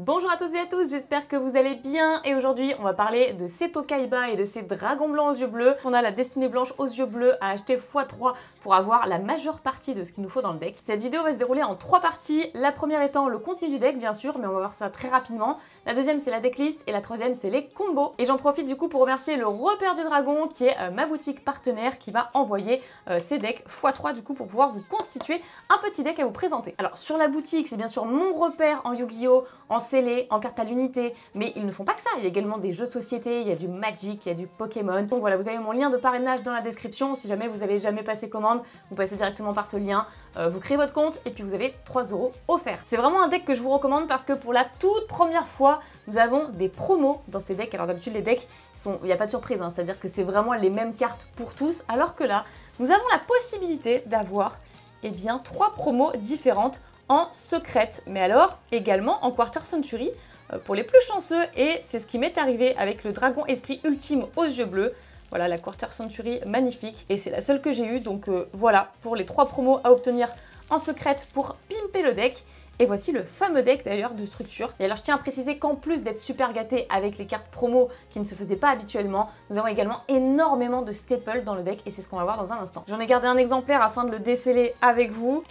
Bonjour à toutes et à tous, j'espère que vous allez bien et aujourd'hui on va parler de ces Tokaiba et de ces dragons blancs aux yeux bleus. On a la destinée blanche aux yeux bleus à acheter x3 pour avoir la majeure partie de ce qu'il nous faut dans le deck. Cette vidéo va se dérouler en 3 parties, la première étant le contenu du deck bien sûr, mais on va voir ça très rapidement. La deuxième c'est la decklist et la troisième c'est les combos. Et j'en profite du coup pour remercier le Repère du Dragon qui est ma boutique partenaire qui va envoyer ces decks x3 du coup pour pouvoir vous constituer un petit deck à vous présenter. Alors sur la boutique c'est bien sûr mon repère en Yu-Gi-Oh!, en scellé, en carte à l'unité, mais ils ne font pas que ça, il y a également des jeux de société, il y a du Magic, il y a du Pokémon. Donc voilà, vous avez mon lien de parrainage dans la description, si jamais vous n'avez jamais passé commande, vous passez directement par ce lien, vous créez votre compte et puis vous avez 3 € offerts. C'est vraiment un deck que je vous recommande parce que pour la toute première fois, nous avons des promos dans ces decks. Alors d'habitude les decks, il n'y a pas de surprise, hein, c'est-à-dire que c'est vraiment les mêmes cartes pour tous, alors que là, nous avons la possibilité d'avoir 3 promos différentes en secrète, mais alors également en Quarter Century pour les plus chanceux, et c'est ce qui m'est arrivé avec le Dragon Esprit Ultime aux yeux bleus. Voilà la Quarter Century magnifique, et c'est la seule que j'ai eue, donc voilà pour les 3 promos à obtenir en secrète pour pimper le deck. Et voici le fameux deck d'ailleurs de structure. Et alors je tiens à préciser qu'en plus d'être super gâté avec les cartes promo qui ne se faisaient pas habituellement, nous avons également énormément de staples dans le deck et c'est ce qu'on va voir dans un instant. J'en ai gardé un exemplaire afin de le déceler avec vous.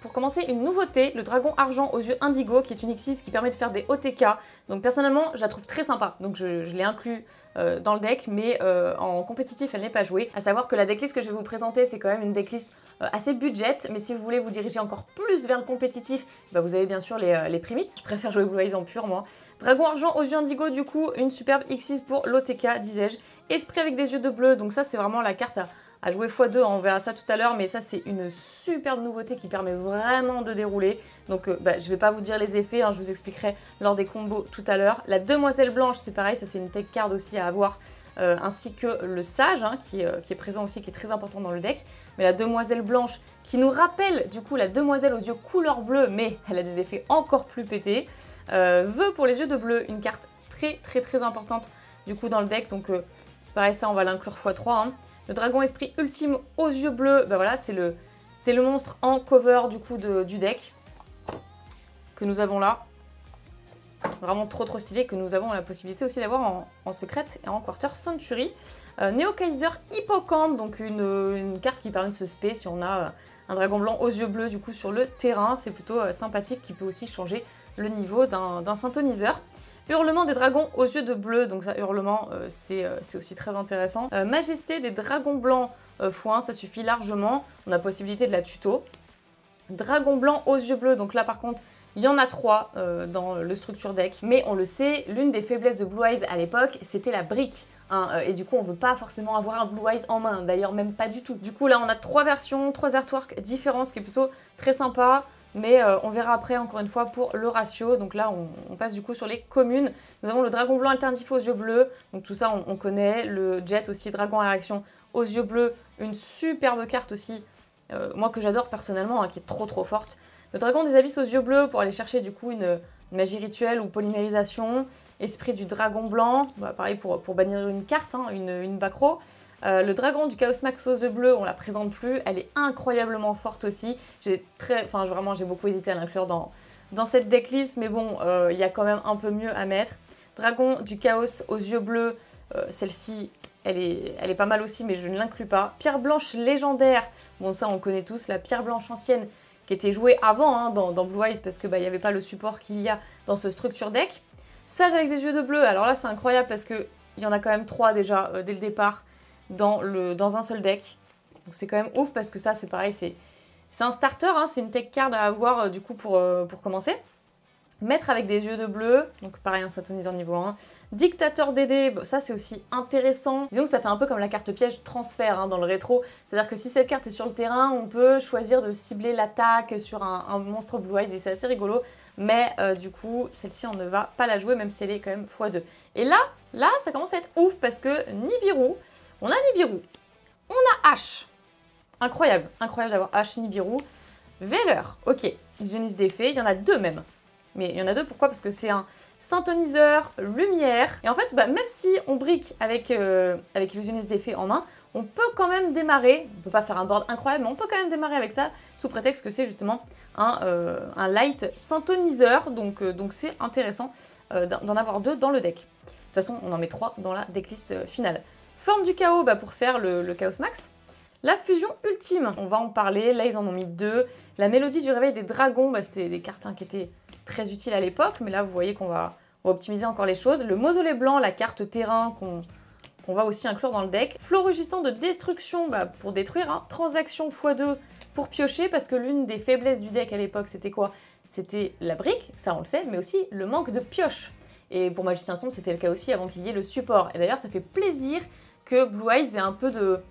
Pour commencer, une nouveauté, le dragon argent aux yeux indigo, qui est une X6 qui permet de faire des OTK. Donc personnellement, je la trouve très sympa, donc je l'ai inclus dans le deck, mais en compétitif, elle n'est pas jouée. À savoir que la decklist que je vais vous présenter, c'est quand même une decklist assez budget, mais si vous voulez vous diriger encore plus vers le compétitif, bah vous avez bien sûr les primites. Je préfère jouer Blue Eyes en pur, moi. Dragon argent aux yeux indigo, du coup, une superbe X6 pour l'OTK, disais-je. Esprit avec des yeux de bleu, donc ça, c'est vraiment la carte à jouer x2, on verra ça tout à l'heure, mais ça c'est une superbe nouveauté qui permet vraiment de dérouler. Donc je ne vais pas vous dire les effets, hein, je vous expliquerai lors des combos tout à l'heure. La demoiselle blanche, c'est pareil, ça c'est une tech card aussi à avoir, ainsi que le sage, hein, qui est présent aussi, qui est très important dans le deck. Mais la demoiselle blanche, qui nous rappelle du coup la demoiselle aux yeux couleur bleue, mais elle a des effets encore plus pétés, veut pour les yeux de bleu une carte très importante du coup dans le deck. Donc c'est pareil, ça on va l'inclure x3, hein. Le dragon esprit ultime aux yeux bleus, bah voilà, c'est le monstre en cover du coup du deck que nous avons là. Vraiment trop stylé, que nous avons la possibilité aussi d'avoir en secrète et en Quarter Century. Neo Kaiser Hippocampe, donc une carte qui permet de se spé si on a un dragon blanc aux yeux bleus du coup sur le terrain. C'est plutôt sympathique, qui peut aussi changer le niveau d'un synthoniseur. Hurlement des dragons aux yeux de bleu, donc ça, hurlement, c'est aussi très intéressant. Majesté des dragons blancs x1, ça suffit largement. On a possibilité de la tuto. Dragon blanc aux yeux bleus, donc là par contre, il y en a 3 dans le structure deck. Mais on le sait, l'une des faiblesses de Blue Eyes à l'époque, c'était la brique. Hein, et du coup, on ne veut pas forcément avoir un Blue Eyes en main, d'ailleurs même pas du tout. Du coup, là, on a 3 versions, 3 artworks différents, ce qui est plutôt très sympa. Mais on verra après, encore une fois, pour le ratio. Donc là, on passe du coup sur les communes. Nous avons le dragon blanc alternatif aux yeux bleus. Donc tout ça, on connaît. Le jet aussi, dragon à réaction aux yeux bleus. Une superbe carte aussi, moi que j'adore personnellement, hein, qui est trop forte. Le dragon des abysses aux yeux bleus pour aller chercher du coup une magie rituelle ou polymérisation. Esprit du dragon blanc, bah, pareil pour bannir une carte, hein, une backrow. Le dragon du Chaos Max aux yeux bleus, on la présente plus, elle est incroyablement forte aussi. J'ai beaucoup hésité à l'inclure dans cette decklist, mais bon, il y a quand même un peu mieux à mettre. Dragon du Chaos aux yeux bleus, celle-ci, elle est pas mal aussi, mais je ne l'inclus pas. Pierre blanche légendaire, bon ça on connaît tous, la pierre blanche ancienne, qui était jouée avant, hein, dans Blue Eyes, parce que il n'y avait pas le support qu'il y a dans ce structure deck. Sage avec des yeux de bleu, alors là c'est incroyable parce qu'il y en a quand même 3 déjà dès le départ dans un seul deck. Donc c'est quand même ouf parce que ça c'est pareil, c'est un starter, hein, c'est une tech card à avoir du coup pour commencer. Maître avec des yeux de bleu, donc pareil un synthoniseur niveau 1. Dictateur DD, bon, ça c'est aussi intéressant. Disons que ça fait un peu comme la carte piège transfert, hein, dans le rétro. C'est-à-dire que si cette carte est sur le terrain, on peut choisir de cibler l'attaque sur un monstre Blue Eyes et c'est assez rigolo. Mais du coup, celle-ci on ne va pas la jouer même si elle est quand même x2. Et là ça commence à être ouf parce que Nibiru, on a Nibiru, on a H. Incroyable d'avoir H Nibiru. Veller, ok, illusionniste d'effet, il y en a 2 même. Mais il y en a 2, pourquoi? Parce que c'est un synthoniseur lumière. Et en fait, même si on brique avec illusionniste d'effet en main, on peut quand même démarrer, on peut pas faire un board incroyable, mais on peut quand même démarrer avec ça, sous prétexte que c'est justement un light synthoniseur, donc c'est intéressant d'en avoir 2 dans le deck. De toute façon, on en met 3 dans la decklist finale. Forme du chaos pour faire le Chaos Max. La fusion ultime, on va en parler, là ils en ont mis 2. La mélodie du réveil des dragons, c'était des cartes qui étaient très utiles à l'époque, mais là vous voyez qu'on va optimiser encore les choses. Le mausolée blanc, la carte terrain qu'on va aussi inclure dans le deck. Flot rugissant de destruction pour détruire, hein. Transaction x2 pour piocher, parce que l'une des faiblesses du deck à l'époque c'était quoi? C'était la brique, ça on le sait, mais aussi le manque de pioche. Et pour Magicien Sombre c'était le cas aussi avant qu'il y ait le support. Et d'ailleurs ça fait plaisir que Blue Eyes ait un peu de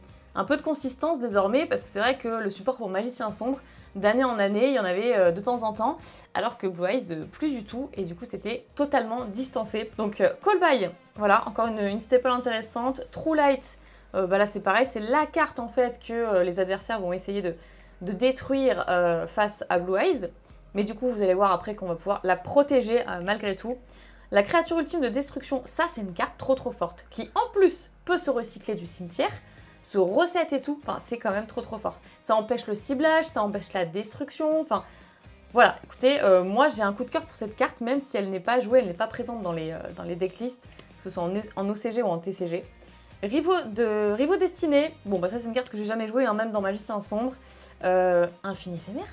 consistance désormais, parce que c'est vrai que le support pour Magicien Sombre, d'année en année, il y en avait de temps en temps, alors que Blue Eyes, plus du tout, et du coup c'était totalement distancé. Donc Call By, voilà, encore une staple intéressante. True Light, là c'est pareil, c'est la carte en fait que les adversaires vont essayer de détruire face à Blue Eyes, mais du coup vous allez voir après qu'on va pouvoir la protéger malgré tout. La créature ultime de destruction, ça c'est une carte trop forte, qui en plus peut se recycler du cimetière, se reset et tout, enfin c'est quand même trop forte. Ça empêche le ciblage, ça empêche la destruction, enfin voilà. Écoutez, moi j'ai un coup de cœur pour cette carte, même si elle n'est pas jouée, elle n'est pas présente dans les decklists, que ce soit en OCG ou en TCG. Rivaux Destinés, ça c'est une carte que j'ai jamais jouée, hein, même dans Magicien Sombre. Infini éphémère.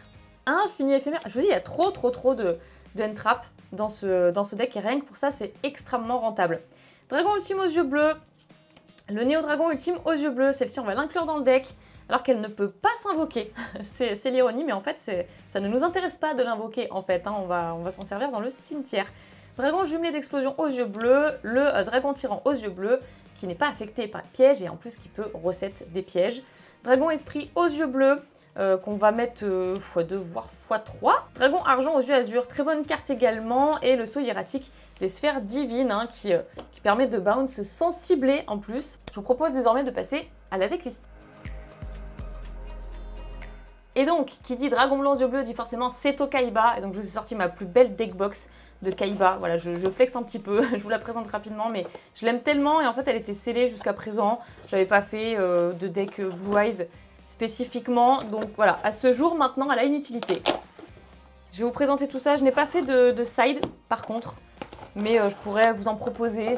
Infini éphémère, je vous dis, il y a trop de end-trap dans ce deck, et rien que pour ça c'est extrêmement rentable. Dragon ultime aux yeux bleus. Le Néo-Dragon ultime aux yeux bleus, celle-ci on va l'inclure dans le deck, alors qu'elle ne peut pas s'invoquer. C'est l'ironie, mais en fait ça ne nous intéresse pas de l'invoquer en fait, hein. On va s'en servir dans le cimetière. Dragon jumelé d'explosion aux yeux bleus, le dragon tyran aux yeux bleus, qui n'est pas affecté par piège et en plus qui peut reset des pièges. Dragon esprit aux yeux bleus, qu'on va mettre x2 voire x3. Dragon argent aux yeux azur, très bonne carte également, et le saut hiératique des sphères divines, hein, qui permet de bounce sans cibler en plus. Je vous propose désormais de passer à la decklist. Et donc, qui dit dragon blanc aux yeux bleus dit forcément Seto Kaiba, et donc je vous ai sorti ma plus belle deckbox de Kaiba. Voilà, je flex un petit peu, je vous la présente rapidement, mais je l'aime tellement, et en fait elle était scellée jusqu'à présent. J'avais pas fait de deck Blue Eyes spécifiquement, donc voilà, à ce jour maintenant elle a une utilité. Je vais vous présenter tout ça, je n'ai pas fait de side par contre, mais je pourrais vous en proposer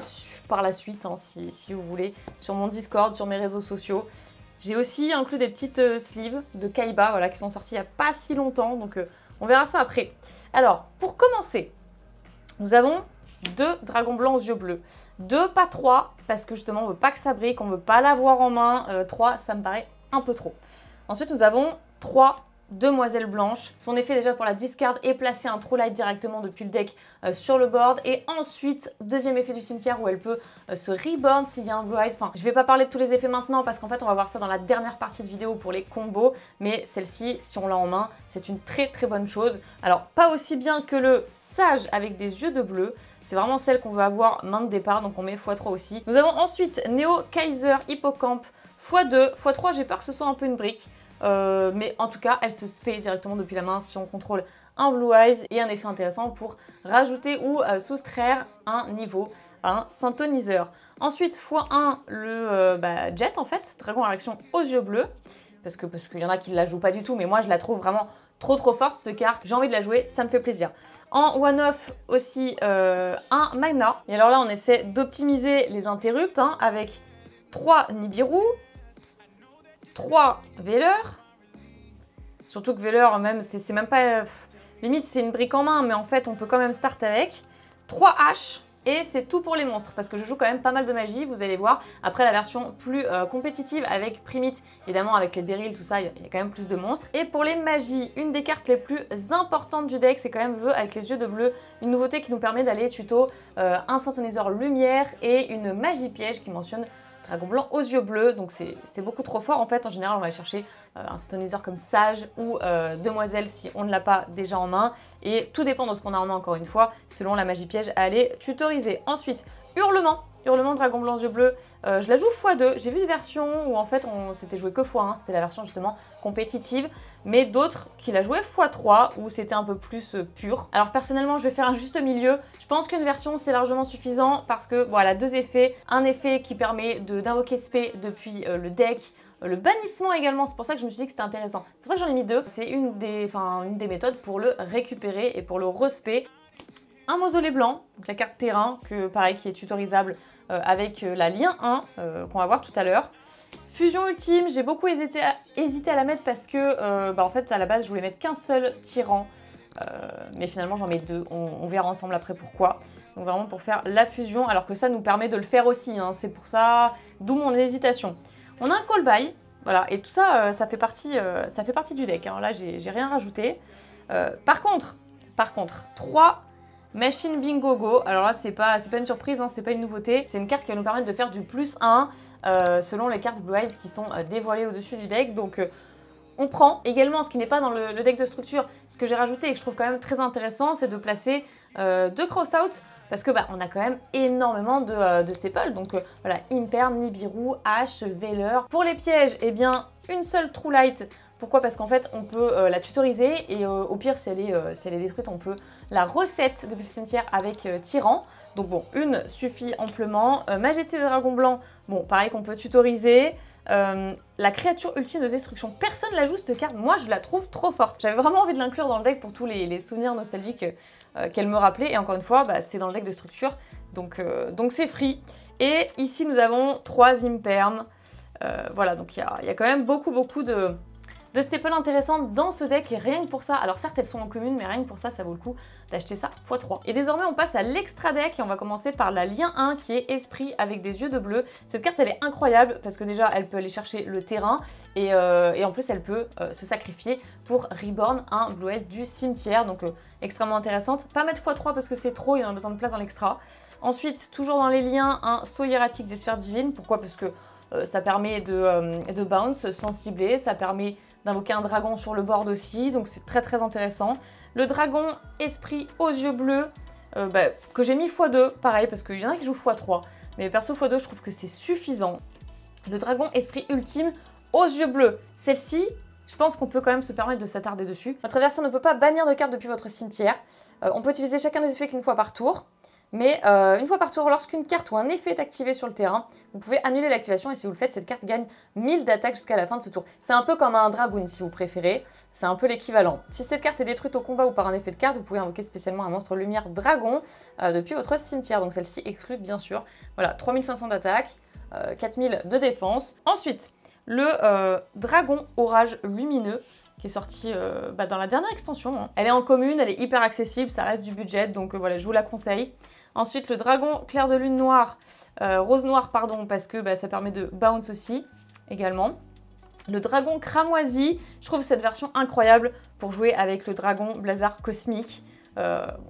par la suite, hein, si vous voulez, sur mon Discord, sur mes réseaux sociaux. J'ai aussi inclus des petites sleeves de Kaiba, voilà, qui sont sorties il n'y a pas si longtemps, donc on verra ça après. Alors, pour commencer, nous avons 2 dragons blancs aux yeux bleus. 2, pas 3, parce que justement on veut pas que ça brique, on veut pas l'avoir en main. 3, ça me paraît un peu trop. Ensuite, nous avons 3 demoiselles blanches. Son effet déjà pour la discard est placer un True Light directement depuis le deck sur le board. Et ensuite, deuxième effet du cimetière où elle peut se reborn s'il y a un Blue Eyes. Enfin, je vais pas parler de tous les effets maintenant parce qu'en fait, on va voir ça dans la dernière partie de vidéo pour les combos. Mais celle-ci, si on l'a en main, c'est une très bonne chose. Alors, pas aussi bien que le sage avec des yeux de bleu. C'est vraiment celle qu'on veut avoir main de départ, donc on met x3 aussi. Nous avons ensuite Néo Kaiser Hippocampe x2. x3, j'ai peur que ce soit un peu une brique. Mais en tout cas, elle se spé directement depuis la main si on contrôle un Blue Eyes, et un effet intéressant pour rajouter ou soustraire un niveau, un synthoniseur. Ensuite, x1, le Jet en fait, dragon à réaction aux yeux bleus, parce qu'il y en a qui ne la jouent pas du tout, mais moi je la trouve vraiment trop forte cette carte, j'ai envie de la jouer, ça me fait plaisir. En one-off aussi, un Magna, et alors là on essaie d'optimiser les interrupts, hein, avec 3 Nibiru, 3 Veileur, surtout que Veileur même, c'est même pas... limite c'est une brique en main, mais en fait on peut quand même start avec. 3 H, et c'est tout pour les monstres, parce que je joue quand même pas mal de magie, vous allez voir. Après la version plus compétitive avec Primite, évidemment avec les Beryl, tout ça, il y a quand même plus de monstres. Et pour les magies, une des cartes les plus importantes du deck, c'est quand même Vœu avec les yeux de bleu, une nouveauté qui nous permet d'aller tuto un synthoniseur lumière et une magie piège qui mentionne dragon blanc aux yeux bleus, donc c'est beaucoup trop fort en fait. En général on va aller chercher un synthoniseur comme Sage ou Demoiselle si on ne l'a pas déjà en main, et tout dépend de ce qu'on a en main encore une fois, selon la magie piège à aller tutoriser. Ensuite, Hurlement, Hurlement Dragon Blanc yeux bleus, je la joue x2. J'ai vu des versions où en fait on s'était joué que x1, c'était la version justement compétitive, mais d'autres qui la jouaient x3 où c'était un peu plus pur. Alors personnellement je vais faire un juste milieu. Je pense qu'une version c'est largement suffisant parce que bon, elle a deux effets. Un effet qui permet d'invoquer SP depuis le deck, le bannissement également, c'est pour ça que je me suis dit que c'était intéressant. C'est pour ça que j'en ai mis deux. C'est une des méthodes pour le récupérer et pour le respect. Un mausolée blanc, donc la carte terrain, que pareil qui est tutorisable avec la lien 1 qu'on va voir tout à l'heure. Fusion ultime, j'ai beaucoup hésité à la mettre parce que en fait à la base je voulais mettre qu'un seul tyran, mais finalement j'en mets deux, on verra ensemble après pourquoi. Donc vraiment pour faire la fusion, alors que ça nous permet de le faire aussi, hein, c'est pour ça, d'où mon hésitation. On a un call by, voilà, et tout ça, ça fait partie du deck, hein. Là j'ai rien rajouté. Par contre, 3 Machine Bingo Go, alors là c'est pas une surprise, hein, c'est pas une nouveauté, c'est une carte qui va nous permettre de faire du +1 selon les cartes Blue Eyes qui sont dévoilées au-dessus du deck, donc on prend. Également, ce qui n'est pas dans le deck de structure, ce que j'ai rajouté et que je trouve quand même très intéressant, c'est de placer 2 cross-out, parce que on a quand même énormément de staples, donc voilà, Imperm, Nibiru, H, Veileur. Pour les pièges, eh bien, une seule True Light. Pourquoi? Parce qu'en fait, on peut la tutoriser et au pire, si elle est détruite, on peut la reset depuis le cimetière avec Tyran. Donc bon, une suffit amplement. Majesté de Dragon Blanc, bon, pareil qu'on peut tutoriser. La créature ultime de destruction, personne la joue cette carte, moi je la trouve trop forte. J'avais vraiment envie de l'inclure dans le deck pour tous les souvenirs nostalgiques qu'elle me rappelait. Et encore une fois, c'est dans le deck de structure, donc c'est free. Et ici, nous avons 3 Imperm. Voilà, donc il y a quand même beaucoup de staples intéressantes dans ce deck et rien que pour ça, alors certes elles sont en commune mais rien que pour ça, ça vaut le coup d'acheter ça x3. Et désormais on passe à l'extra deck et on va commencer par la lien 1 qui est Esprit avec des yeux de bleu. Cette carte elle est incroyable parce que déjà elle peut aller chercher le terrain et en plus elle peut se sacrifier pour reborn un Blue Eyes du cimetière, donc extrêmement intéressante. Pas mettre x3 parce que c'est trop, il y en a besoin de place dans l'extra. Ensuite, toujours dans les liens, un saut hiératique des sphères divines. Pourquoi? Parce que ça permet de bounce sans cibler, ça permet d'invoquer un dragon sur le board aussi, donc c'est très intéressant. Le dragon esprit aux yeux bleus, que j'ai mis x2, pareil, parce qu'il y en a qui jouent x3, mais perso x2, je trouve que c'est suffisant. Le dragon esprit ultime aux yeux bleus, celle-ci, je pense qu'on peut quand même se permettre de s'attarder dessus. Votre adversaire ne peut pas bannir de cartes depuis votre cimetière. On peut utiliser chacun des effets qu'une fois par tour. Mais une fois par tour, lorsqu'une carte ou un effet est activé sur le terrain, vous pouvez annuler l'activation et si vous le faites, cette carte gagne 1000 d'attaque jusqu'à la fin de ce tour. C'est un peu comme un dragoon si vous préférez, c'est un peu l'équivalent. Si cette carte est détruite au combat ou par un effet de carte, vous pouvez invoquer spécialement un monstre lumière dragon depuis votre cimetière. Donc celle-ci exclut bien sûr. Voilà, 3500 d'attaque, 4000 de défense. Ensuite, le dragon orage lumineux qui est sortie dans la dernière extension, hein. Elle est en commune, elle est hyper accessible, ça reste du budget, donc voilà, je vous la conseille. Ensuite, le dragon clair de lune noire, rose noire, pardon, parce que ça permet de bounce aussi, également. Le dragon cramoisi, je trouve cette version incroyable pour jouer avec le dragon blazard cosmique. On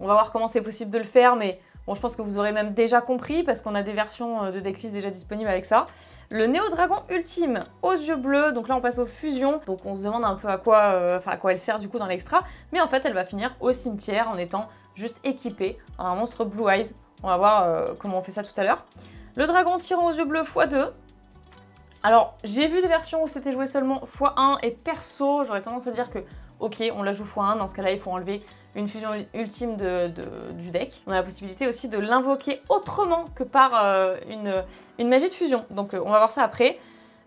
va voir comment c'est possible de le faire, mais bon, je pense que vous aurez même déjà compris, parce qu'on a des versions de decklist déjà disponibles avec ça. Le néo-dragon ultime aux yeux bleus, donc là on passe aux fusions, donc on se demande un peu à quoi elle sert du coup dans l'extra, mais en fait elle va finir au cimetière en étant juste équipée en un monstre Blue Eyes. On va voir comment on fait ça tout à l'heure. Le dragon tyran aux yeux bleus x2. Alors j'ai vu des versions où c'était joué seulement x1 et perso j'aurais tendance à dire que ok on la joue x1, dans ce cas là il faut enlever une fusion ultime du deck. On a la possibilité aussi de l'invoquer autrement que par une magie de fusion. Donc on va voir ça après.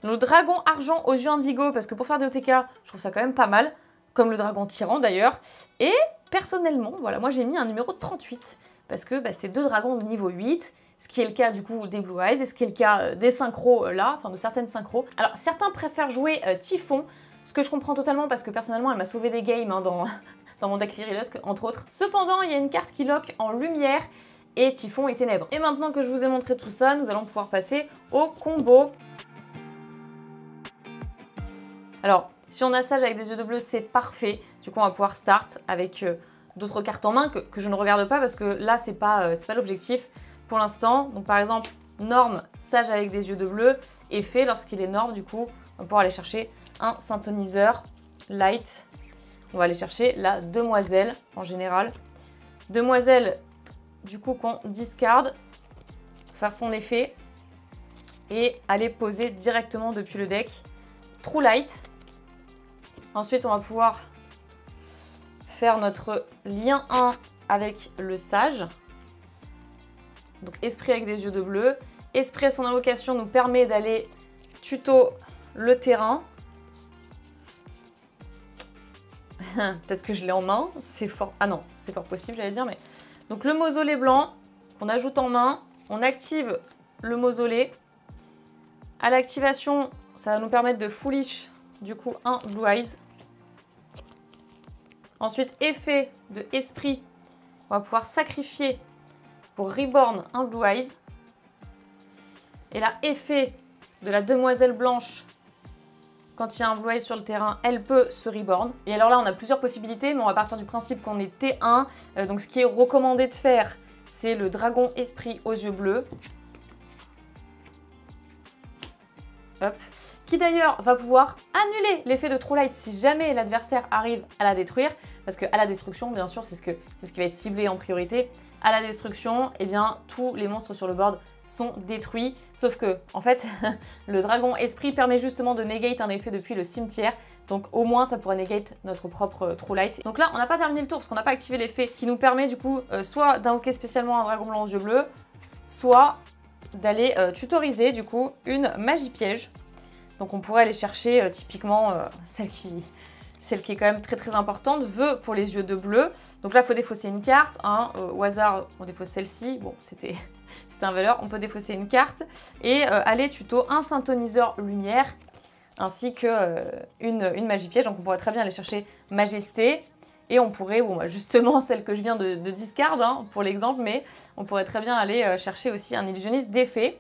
Le dragon argent aux yeux indigo, parce que pour faire des OTK, je trouve ça quand même pas mal. Comme le dragon tyran d'ailleurs. Et personnellement, voilà, moi j'ai mis un numéro 38. Parce que c'est 2 dragons de niveau 8. Ce qui est le cas du coup des Blue Eyes et ce qui est le cas des synchros là, enfin de certaines synchros. Alors certains préfèrent jouer Typhon, ce que je comprends totalement parce que personnellement elle m'a sauvé des games hein, dans mon deck Lyrilusc entre autres. Cependant il y a une carte qui lock en lumière et Typhon et ténèbres. Et maintenant que je vous ai montré tout ça, nous allons pouvoir passer au combo. Alors si on a Sage avec des yeux de bleu c'est parfait, du coup on va pouvoir start avec d'autres cartes en main que je ne regarde pas parce que là c'est pas l'objectif pour l'instant. Donc par exemple Norme Sage avec des yeux de bleu, effet lorsqu'il est Norme du coup on va pouvoir aller chercher un synthoniseur light. On va aller chercher la demoiselle en général. Demoiselle du coup qu'on discard. faire son effet et aller poser directement depuis le deck. True Light. Ensuite, on va pouvoir faire notre lien 1 avec le sage. Donc esprit avec des yeux de bleu. Esprit à son invocation nous permet d'aller tuto le terrain. Peut-être que je l'ai en main. C'est fort. Ah non, c'est fort possible, j'allais dire. Mais donc le mausolée blanc, on ajoute en main. On active le mausolée. À l'activation, ça va nous permettre de foolish du coup un Blue Eyes. Ensuite, effet de esprit, on va pouvoir sacrifier pour reborn un Blue Eyes. Et là, effet de la demoiselle blanche, quand il y a un Blue Eyes sur le terrain, elle peut se reborn. Et alors là, on a plusieurs possibilités, mais on va partir du principe qu'on est T1. Donc ce qui est recommandé de faire, c'est le dragon esprit aux yeux bleus. Hop. Qui d'ailleurs va pouvoir annuler l'effet de True Light si jamais l'adversaire arrive à la détruire. Parce qu'à la destruction, bien sûr, c'est ce qui va être ciblé en priorité. À la destruction, eh bien, tous les monstres sur le board sont détruits. Sauf que, en fait, le dragon esprit permet justement de negate un effet depuis le cimetière. Donc au moins, ça pourrait negate notre propre True Light. Donc là, on n'a pas terminé le tour parce qu'on n'a pas activé l'effet qui nous permet du coup soit d'invoquer spécialement un dragon blanc aux yeux bleus, soit d'aller tutoriser du coup une magie piège. Donc on pourrait aller chercher typiquement celle qui est quand même très très importante, vœu pour les yeux de bleu. Donc là, il faut défausser une carte. Hein, au hasard, on défausse celle-ci. Bon, c'était un valeur. On peut défausser une carte et aller tuto un synthoniseur lumière ainsi que une magie piège. Donc on pourrait très bien aller chercher Majesté. Et on pourrait, bon, bah, justement celle que je viens de discard hein, pour l'exemple, mais on pourrait très bien aller chercher aussi un illusionniste d'effet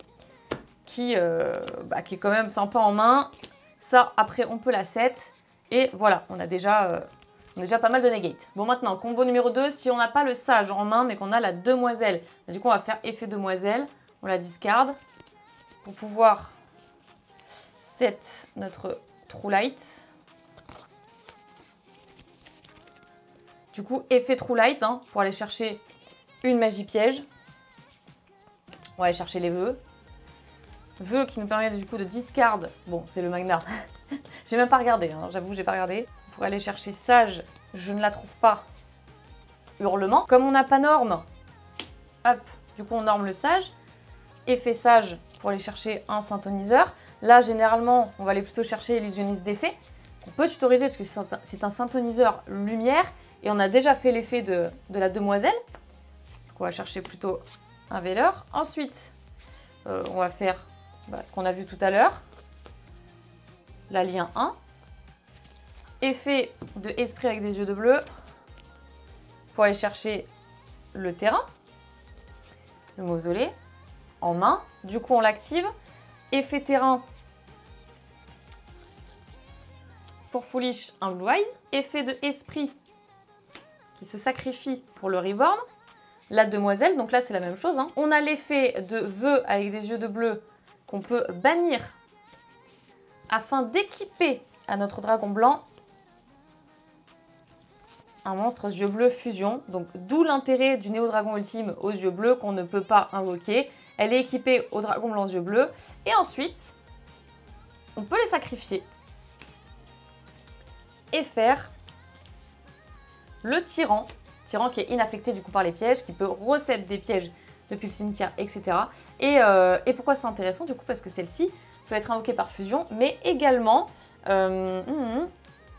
qui est quand même sympa en main. Ça, après, on peut la set. Et voilà, on a déjà pas mal de negate. Bon, maintenant, combo numéro 2, si on n'a pas le sage en main, mais qu'on a la demoiselle, du coup, on va faire effet demoiselle. On la discarde pour pouvoir set notre True Light. Du coup, effet True Light, hein, pour aller chercher une magie piège. On va aller chercher les vœux. Vœux qui nous permettent du coup de discard. Bon, c'est le Magna. J'ai même pas regardé, hein, j'avoue, j'ai pas regardé. Pour aller chercher sage, je ne la trouve pas. Hurlement. Comme on n'a pas norme, hop, du coup on norme le sage. Effet sage pour aller chercher un synthoniseur. Là, généralement, on va aller plutôt chercher illusionniste d'effet. On peut tutoriser parce que c'est un synthoniseur lumière. Et on a déjà fait l'effet de la demoiselle. Donc on va chercher plutôt un veilleur. Ensuite, on va faire ce qu'on a vu tout à l'heure. La lien 1. Effet de esprit avec des yeux de bleu. Pour aller chercher le terrain. Le mausolée. En main. Du coup, on l'active. Effet terrain. Pour foolish, un Blue Eyes. Effet de esprit. Qui se sacrifie pour le reborn. La demoiselle, donc là c'est la même chose. Hein. On a l'effet de vœu avec des yeux de bleu qu'on peut bannir afin d'équiper à notre dragon blanc un monstre aux yeux bleus fusion. Donc d'où l'intérêt du néo-dragon ultime aux yeux bleus qu'on ne peut pas invoquer. Elle est équipée au dragon blanc aux yeux bleus. Et ensuite, on peut les sacrifier et faire le tyran qui est inaffecté du coup par les pièges, qui peut reset des pièges depuis le cimetière, etc. Et pourquoi c'est intéressant du coup? Parce que celle-ci peut être invoquée par fusion, mais également,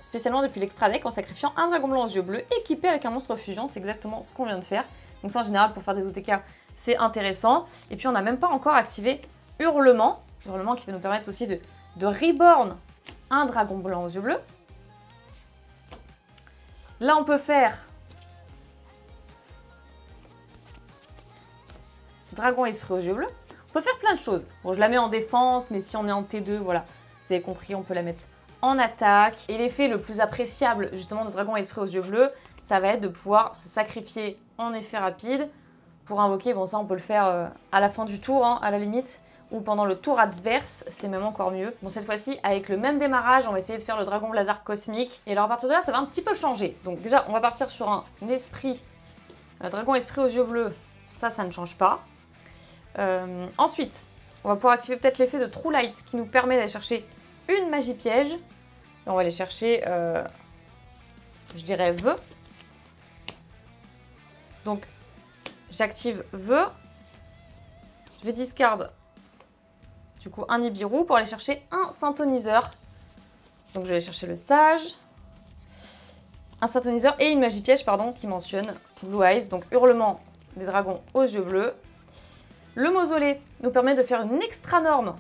spécialement depuis l'extra deck, en sacrifiant un dragon blanc aux yeux bleus équipé avec un monstre fusion. C'est exactement ce qu'on vient de faire. Donc ça en général pour faire des OTK, c'est intéressant. Et puis on n'a même pas encore activé Hurlement. Hurlement qui va nous permettre aussi de reborn un dragon blanc aux yeux bleus. Là, on peut faire dragon esprit aux yeux bleus. On peut faire plein de choses. Bon, je la mets en défense, mais si on est en T2, voilà, vous avez compris, on peut la mettre en attaque. Et l'effet le plus appréciable, justement, de dragon esprit aux yeux bleus, ça va être de pouvoir se sacrifier en effet rapide pour invoquer. Bon, ça, on peut le faire à la fin du tour, hein, à la limite, ou pendant le tour adverse, c'est même encore mieux. Bon, cette fois-ci, avec le même démarrage, on va essayer de faire le dragon blazard cosmique. Et alors, à partir de là, ça va un petit peu changer. Donc déjà, on va partir sur un esprit, un dragon esprit aux yeux bleus. Ça ne change pas. Ensuite, on va pouvoir activer peut-être l'effet de True Light qui nous permet d'aller chercher une magie piège. Et on va aller chercher, je dirais, Vœu. Donc, j'active Vœu. Je vais discard, du coup, un Nibiru pour aller chercher un Synthoniseur. Donc, je vais aller chercher le Sage. Un Synthoniseur et une magie piège, pardon, qui mentionne Blue Eyes. Donc, hurlement des dragons aux yeux bleus. Le mausolée nous permet de faire une extra norme.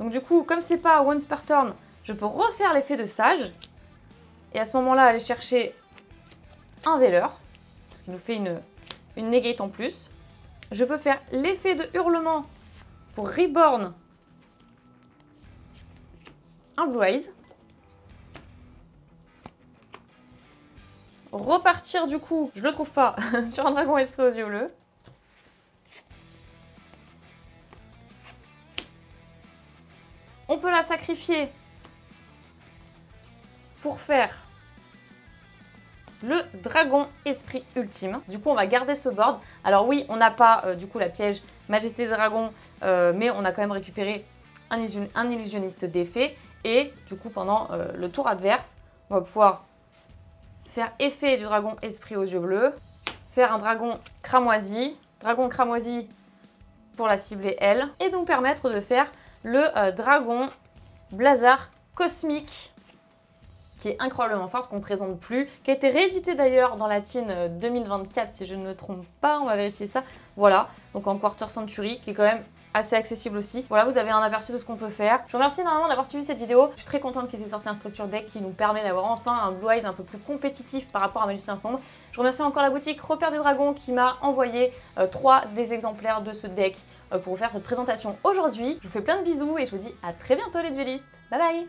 Donc du coup, comme c'est pas once per turn, je peux refaire l'effet de Sage. Et à ce moment-là, aller chercher un Veiler, ce qui nous fait une negate en plus. Je peux faire l'effet de hurlement pour reborn un Blue Eyes. Repartir du coup, je le trouve pas, sur un dragon esprit aux yeux bleus. On peut la sacrifier pour faire le dragon esprit ultime. Du coup, on va garder ce board. Alors oui, on n'a pas du coup la piège Majesté des Dragons, mais on a quand même récupéré un illusionniste d'effet. Et du coup, pendant le tour adverse, on va pouvoir faire effet du dragon esprit aux yeux bleus, faire un dragon cramoisi pour la cibler elle, et nous permettre de faire le dragon Blazar cosmique, qui est incroyablement forte, qu'on ne présente plus, qui a été réédité d'ailleurs dans la Teen 2024, si je ne me trompe pas, on va vérifier ça. Voilà, donc en Quarter Century, qui est quand même assez accessible aussi. Voilà, vous avez un aperçu de ce qu'on peut faire. Je vous remercie énormément d'avoir suivi cette vidéo. Je suis très contente qu'ils aient sorti un structure deck qui nous permet d'avoir enfin un Blue Eyes un peu plus compétitif par rapport à Magicien Sombre. Je remercie encore la boutique Repère du Dragon qui m'a envoyé 3 des exemplaires de ce deck pour vous faire cette présentation aujourd'hui. Je vous fais plein de bisous et je vous dis à très bientôt les duellistes. Bye bye!